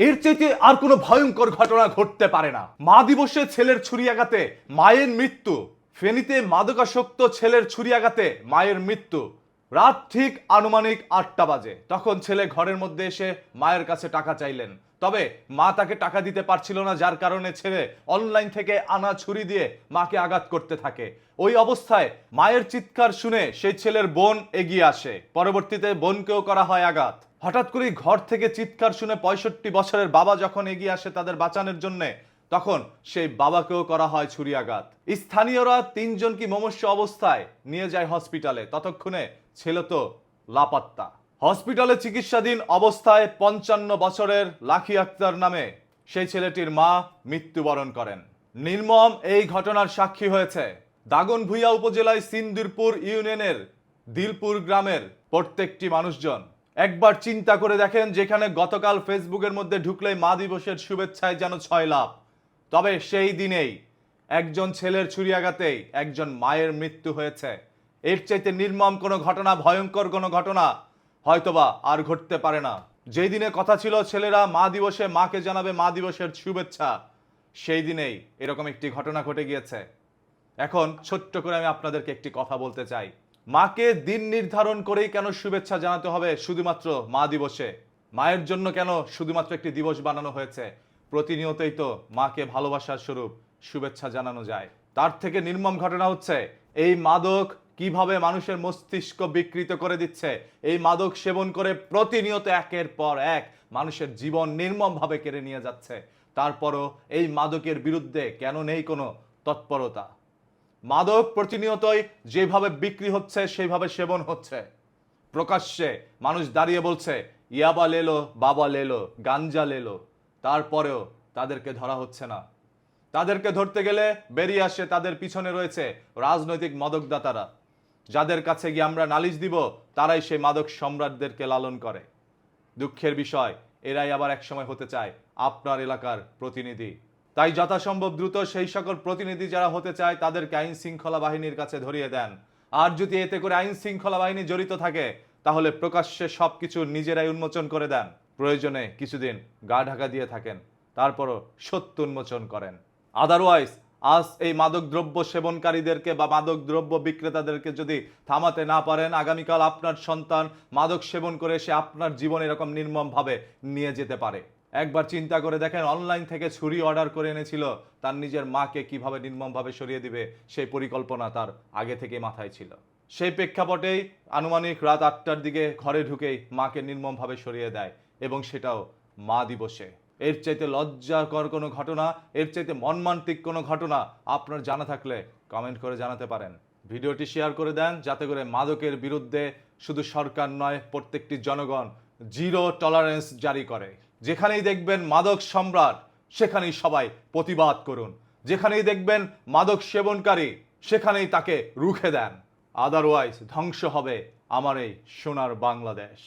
এর চাইতে আর কোনো ভয়ঙ্কর ঘটনা ঘটতে পারে না। মা দিবসে ছেলের ছুরিয়াঘাতে মায়ের মৃত্যু। ফেনীতে মাদকাসক্ত ছেলের ছুরিয়াঘাতে মায়ের মৃত্যু। রাত ঠিক আনুমানিক 8টা বাজে। তখন ছেলে ঘরের মধ্যে এসে মায়ের কাছে টাকা চাইলেন, তবে মা তাকে টাকা দিতে পারছিল না, যার কারণে ছেলে অনলাইন থেকে আনা ছুরি দিয়ে মাকে আঘাত করতে থাকে। ওই অবস্থায় মায়ের চিৎকার শুনে সেই ছেলের বোন এগিয়ে আসে। পরবর্তীতে বোনকেও করা হয় আঘাত। হঠাৎ করে ঘর থেকে চিৎকার শুনে 65 বছরের বাবা যখন এগিয়ে আসে তাদের বাঁচানোর জন্য, তখন সেই বাবাকেও করা হয় ছুরিয়াঘাত। স্থানীয়রা 3 জনকে মুমূর্ষু অবস্থায় নিয়ে যায় হসপিটালে। ততক্ষণে ছেলে তো লাপাত্তা। হসপিটালে চিকিৎসাধীন অবস্থায় 55 বছরের লাখি আক্তার নামে সেই ছেলেটির মা মৃত্যুবরণ করেন। নির্মম এই ঘটনার সাক্ষী হয়েছে দাগনভূঞা উপজেলায় সিন্দুরপুর ইউনিয়নের দিলপুর গ্রামের প্রত্যেকটি মানুষজন। একবার চিন্তা করে দেখেন, যেখানে গতকাল ফেসবুকের মধ্যে ঢুকলেই মা দিবসের শুভেচ্ছায় যেন 6 লাভ, তবে সেই দিনেই একজন ছেলের ছুরিয়াঘাতেই একজন মায়ের মৃত্যু হয়েছে। এর চাইতে নির্মম কোনো ঘটনা, ভয়ঙ্কর কোনো ঘটনা হয়তোবা আর ঘটতে পারে না। যেই দিনে কথা ছিল ছেলেরা মা দিবসে মাকে জানাবে মা দিবসের শুভেচ্ছা, সেই দিনেই এরকম একটি ঘটনা ঘটে গিয়েছে। এখন ছোট্ট করে আমি আপনাদেরকে একটি কথা বলতে চাই, মাকে দিন নির্ধারণ করেই কেন শুভেচ্ছা জানাতে হবে শুধুমাত্র মা দিবসে? মায়ের জন্য কেন শুধুমাত্র একটি দিবস বানানো হয়েছে? প্রতিনিয়তই তো মাকে ভালোবাসার স্বরূপ শুভেচ্ছা জানানো যায়। তার থেকে নির্মম ঘটনা হচ্ছে এই মাদক কিভাবে মানুষের মস্তিষ্ক বিকৃত করে দিচ্ছে। এই মাদক সেবন করে প্রতিনিয়ত একের পর এক মানুষের জীবন নির্মমভাবে কেড়ে নিয়ে যাচ্ছে। তারপরও এই মাদকের বিরুদ্ধে কেন নেই কোনো তৎপরতা? মাদক প্রতিনিয়তই যেভাবে বিক্রি হচ্ছে সেইভাবে সেবন হচ্ছে। প্রকাশ্যে মানুষ দাঁড়িয়ে বলছে ইয়াবা লেলো, বাবা লেলো, গাঞ্জা লেলো, তারপরেও তাদেরকে ধরা হচ্ছে না। তাদেরকে ধরতে গেলে বেরিয়ে আসে তাদের পিছনে রয়েছে রাজনৈতিক মাদকদাতারা, যাদের কাছে গিয়ে আমরা নালিশ দিব, তারাই সেই মাদক সম্রাটদেরকে লালন করে। দুঃখের বিষয়, এরাই আবার একসময় হতে চায় আপনার এলাকার প্রতিনিধি। তাই যথাসম্ভব দ্রুত সেই সকল প্রতিনিধি যারা হতে চায় তাদেরকে আইন শৃঙ্খলা বাহিনীর কাছে ধরিয়ে দেন। আর যদি এতে করে আইন শৃঙ্খলা বাহিনী জড়িত থাকে, তাহলে প্রকাশ্যে সবকিছু নিজেরাই উন্মোচন করে দেন। প্রয়োজনে কিছুদিন গা ঢাকা দিয়ে থাকেন, তারপরও সত্য উন্মোচন করেন। আদারওয়াইজ আজ এই মাদক দ্রব্য সেবনকারীদেরকে বা মাদক দ্রব্য বিক্রেতাদেরকে যদি থামাতে না পারেন, আগামীকাল আপনার সন্তান মাদক সেবন করে সে আপনার জীবন এরকম নির্মমভাবে নিয়ে যেতে পারে। একবার চিন্তা করে দেখেন, অনলাইন থেকে ছুরি অর্ডার করে এনেছিল, তার নিজের মাকে কিভাবে নির্মমভাবে সরিয়ে দিবে সেই পরিকল্পনা তার আগে থেকে মাথায় ছিল। সেই প্রেক্ষাপটেই আনুমানিক রাত 8টার দিকে ঘরে ঢুকেই মাকে নির্মমভাবে সরিয়ে দেয়, এবং সেটাও মা দিবসে। এর চাইতে লজ্জাকর কোনো ঘটনা, এর চাইতে মর্মান্তিক কোনো ঘটনা আপনার জানা থাকলে কমেন্ট করে জানাতে পারেন। ভিডিওটি শেয়ার করে দেন, যাতে করে মাদকের বিরুদ্ধে শুধু সরকার নয়, প্রত্যেকটি জনগণ জিরো টলারেন্স জারি করে। যেখানেই দেখবেন মাদক সম্রাট, সেখানেই সবাই প্রতিবাদ করুন। যেখানেই দেখবেন মাদক সেবনকারী, সেখানেই তাকে রুখে দেন। আদারওয়াইজ ধ্বংস হবে আমার এই সোনার বাংলাদেশ।